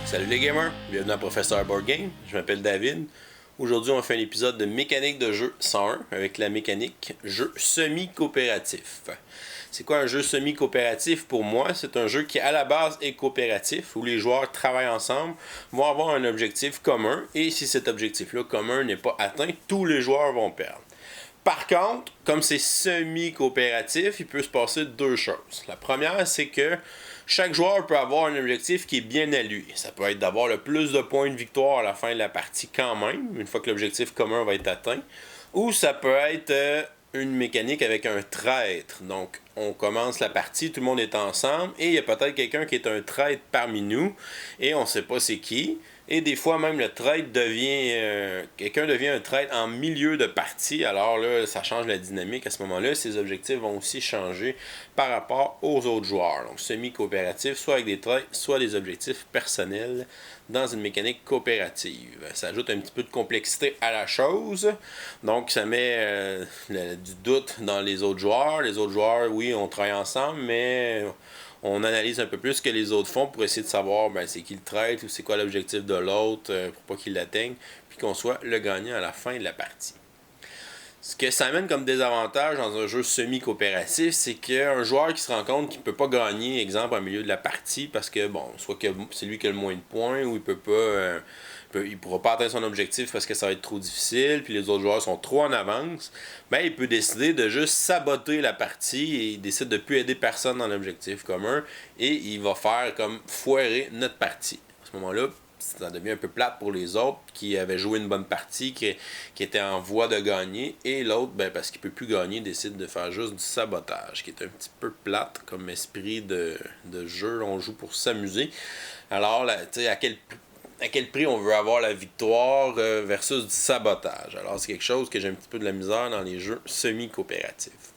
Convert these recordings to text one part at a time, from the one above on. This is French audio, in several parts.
Salut les gamers, bienvenue à Professeur Board Game, je m'appelle David. Aujourd'hui on fait un épisode de mécanique de jeu 101 avec la mécanique jeu semi-coopératif. C'est quoi un jeu semi-coopératif pour moi? C'est un jeu qui à la base est coopératif, où les joueurs travaillent ensemble, vont avoir un objectif commun, et si cet objectif-là commun n'est pas atteint, tous les joueurs vont perdre. Par contre, comme c'est semi-coopératif, il peut se passer deux choses. La première, c'est que chaque joueur peut avoir un objectif qui est bien à lui. Ça peut être d'avoir le plus de points de victoire à la fin de la partie quand même, une fois que l'objectif commun va être atteint. Ou ça peut être une mécanique avec un traître. Donc, on commence la partie, tout le monde est ensemble, et il y a peut-être quelqu'un qui est un traître parmi nous, et on ne sait pas c'est qui. Et des fois, même le traître devient... quelqu'un devient un traître en milieu de partie. Alors là, ça change la dynamique. À ce moment-là, ses objectifs vont aussi changer par rapport aux autres joueurs. Donc, semi-coopératif, soit avec des traîtres, soit des objectifs personnels dans une mécanique coopérative. Ça ajoute un petit peu de complexité à la chose. Donc, ça met du doute dans les autres joueurs. Les autres joueurs, oui, on travaille ensemble, mais... on analyse un peu plus ce que les autres font pour essayer de savoir c'est qui le traite ou c'est quoi l'objectif de l'autre pour pas qu'il l'atteigne, puis qu'on soit le gagnant à la fin de la partie. Ce que ça amène comme désavantage dans un jeu semi-coopératif, c'est qu'un joueur qui se rend compte qu'il ne peut pas gagner, exemple, en milieu de la partie, parce que, soit que c'est lui qui a le moins de points, ou il peut pas... il pourra pas atteindre son objectif parce que ça va être trop difficile, puis les autres joueurs sont trop en avance, il peut décider de juste saboter la partie et il décide de ne plus aider personne dans l'objectif commun et il va faire comme foirer notre partie. À ce moment-là, ça devient un peu plate pour les autres qui avaient joué une bonne partie, qui étaient en voie de gagner, et l'autre, parce qu'il ne peut plus gagner, décide de faire juste du sabotage, qui est un petit peu plate comme esprit de jeu. On joue pour s'amuser. Alors, tu sais, à quel prix on veut avoir la victoire versus du sabotage. Alors, c'est quelque chose que j'ai un petit peu de la misère dans les jeux semi-coopératifs.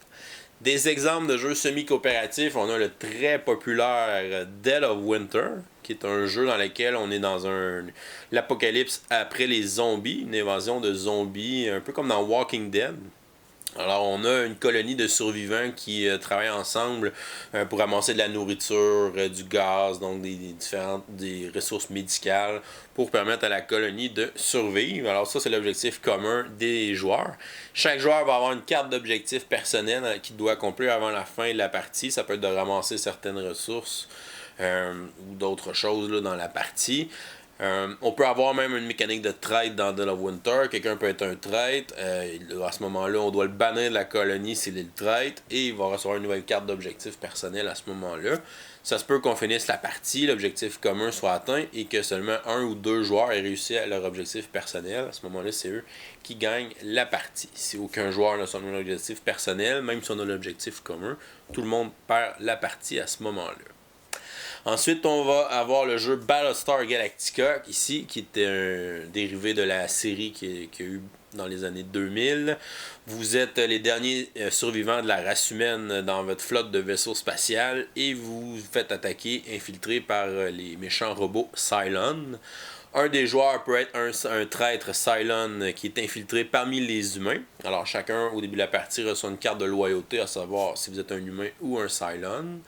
Des exemples de jeux semi-coopératifs, on a le très populaire Dead of Winter, qui est un jeu dans lequel on est dans l'apocalypse après les zombies, une invasion de zombies, un peu comme dans Walking Dead. Alors, on a une colonie de survivants qui travaillent ensemble pour ramasser de la nourriture, du gaz, donc des ressources médicales pour permettre à la colonie de survivre. Alors ça, c'est l'objectif commun des joueurs. Chaque joueur va avoir une carte d'objectif personnel qu'il doit accomplir avant la fin de la partie. Ça peut être de ramasser certaines ressources ou d'autres choses là, dans la partie. On peut avoir même une mécanique de trade dans Dead of Winter. Quelqu'un peut être un traître. À ce moment-là, on doit le bannir de la colonie s'il est le traître. Et il va recevoir une nouvelle carte d'objectif personnel à ce moment-là. Ça se peut qu'on finisse la partie, l'objectif commun soit atteint et que seulement un ou deux joueurs aient réussi à leur objectif personnel. À ce moment-là, c'est eux qui gagnent la partie. Si aucun joueur n'a son objectif personnel, même si on a l'objectif commun, tout le monde perd la partie à ce moment-là. Ensuite, on va avoir le jeu Battlestar Galactica, ici, qui était un dérivé de la série qu'il y a eu dans les années 2000. Vous êtes les derniers survivants de la race humaine dans votre flotte de vaisseaux spatial et vous vous faites attaquer, infiltré par les méchants robots Cylon. Un des joueurs peut être un traître Cylon qui est infiltré parmi les humains. Alors chacun, au début de la partie, reçoit une carte de loyauté, à savoir si vous êtes un humain ou un Cylon.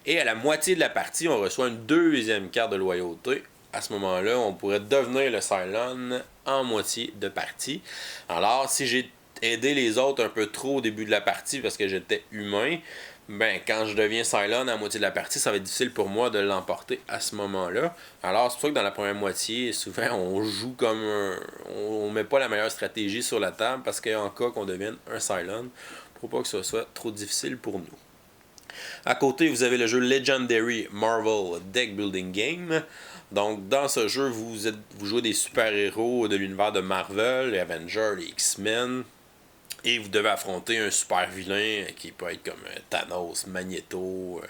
Et à la moitié de la partie, on reçoit une deuxième carte de loyauté. À ce moment-là, on pourrait devenir le Cylon en moitié de partie. Alors, si j'ai aidé les autres un peu trop au début de la partie parce que j'étais humain, quand je deviens Cylon à moitié de la partie, ça va être difficile pour moi de l'emporter à ce moment-là. Alors, c'est pour ça que dans la première moitié, souvent, on joue comme on met pas la meilleure stratégie sur la table parce qu'en cas qu'on devienne un Cylon, pour pas que ce soit trop difficile pour nous. À côté, vous avez le jeu Legendary Marvel Deck Building Game. Donc, dans ce jeu, vous jouez des super-héros de l'univers de Marvel, les Avengers, les X-Men. Et vous devez affronter un super-vilain qui peut être comme Thanos, Magneto,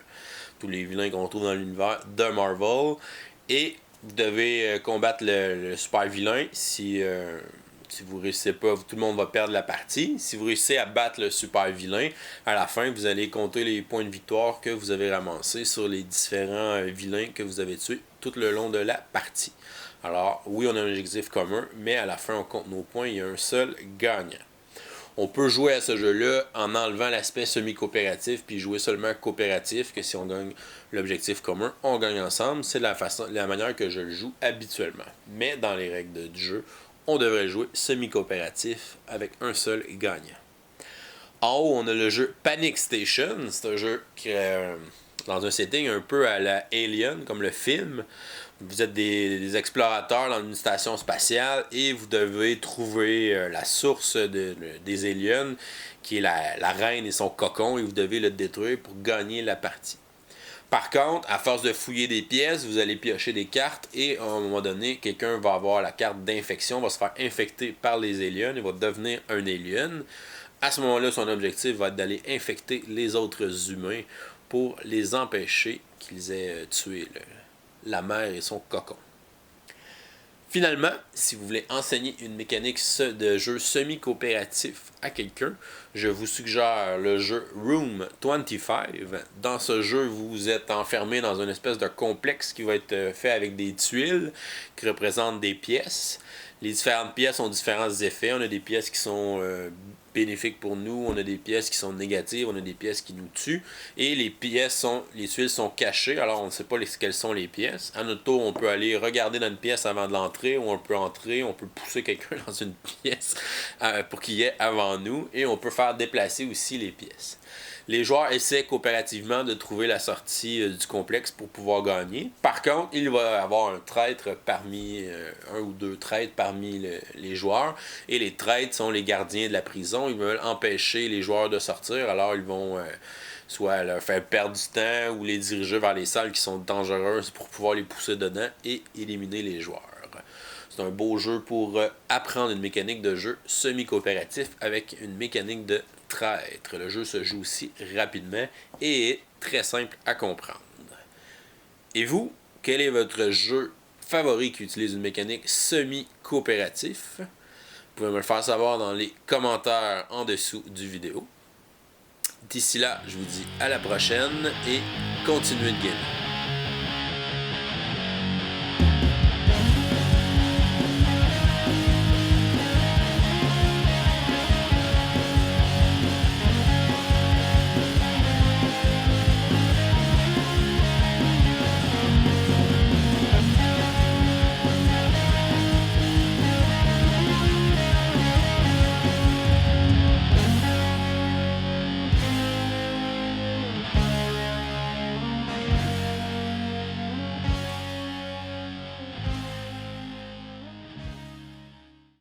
tous les vilains qu'on trouve dans l'univers de Marvel. Et vous devez combattre le super-vilain. Si vous réussissez pas, tout le monde va perdre la partie. Si vous réussissez à battre le super vilain, à la fin, vous allez compter les points de victoire que vous avez ramassés sur les différents vilains que vous avez tués tout le long de la partie. Alors, oui, on a un objectif commun, mais à la fin, on compte nos points. Il y a un seul gagnant. On peut jouer à ce jeu-là en enlevant l'aspect semi-coopératif puis jouer seulement coopératif, que si on gagne l'objectif commun, on gagne ensemble. C'est la manière que je le joue habituellement. Mais dans les règles du jeu, on devrait jouer semi-coopératif avec un seul gagnant. En haut, on a le jeu Panic Station. C'est un jeu qui est dans un setting un peu à la Alien, comme le film. Vous êtes des explorateurs dans une station spatiale et vous devez trouver la source des aliens, qui est la reine et son cocon, et vous devez le détruire pour gagner la partie. Par contre, à force de fouiller des pièces, vous allez piocher des cartes et à un moment donné, quelqu'un va avoir la carte d'infection, va se faire infecter par les aliens et va devenir un alien. À ce moment-là, son objectif va être d'aller infecter les autres humains pour les empêcher qu'ils aient tué la mère et son cocon. Finalement, si vous voulez enseigner une mécanique de jeu semi-coopératif à quelqu'un, je vous suggère le jeu Room 25. Dans ce jeu, vous êtes enfermé dans une espèce de complexe qui va être fait avec des tuiles qui représentent des pièces. Les différentes pièces ont différents effets. On a des pièces qui sont bénéfiques pour nous, on a des pièces qui sont négatives, on a des pièces qui nous tuent, et les tuiles sont cachées, alors on ne sait pas quelles sont les pièces. À notre tour, on peut aller regarder dans une pièce avant de l'entrer, ou on peut entrer, on peut pousser quelqu'un dans une pièce pour qu'il y ait avant nous, et on peut faire déplacer aussi les pièces. Les joueurs essaient coopérativement de trouver la sortie du complexe pour pouvoir gagner. Par contre, il va y avoir un traître parmi, un ou deux traîtres parmi les joueurs. Et les traîtres sont les gardiens de la prison. Ils veulent empêcher les joueurs de sortir. Alors, ils vont soit leur faire perdre du temps ou les diriger vers les salles qui sont dangereuses pour pouvoir les pousser dedans et éliminer les joueurs. C'est un beau jeu pour apprendre une mécanique de jeu semi-coopératif avec une mécanique de traître. Le jeu se joue aussi rapidement et est très simple à comprendre. Et vous, quel est votre jeu favori qui utilise une mécanique semi-coopératif? Vous pouvez me le faire savoir dans les commentaires en dessous du vidéo. D'ici là, je vous dis à la prochaine et continuez de gamer.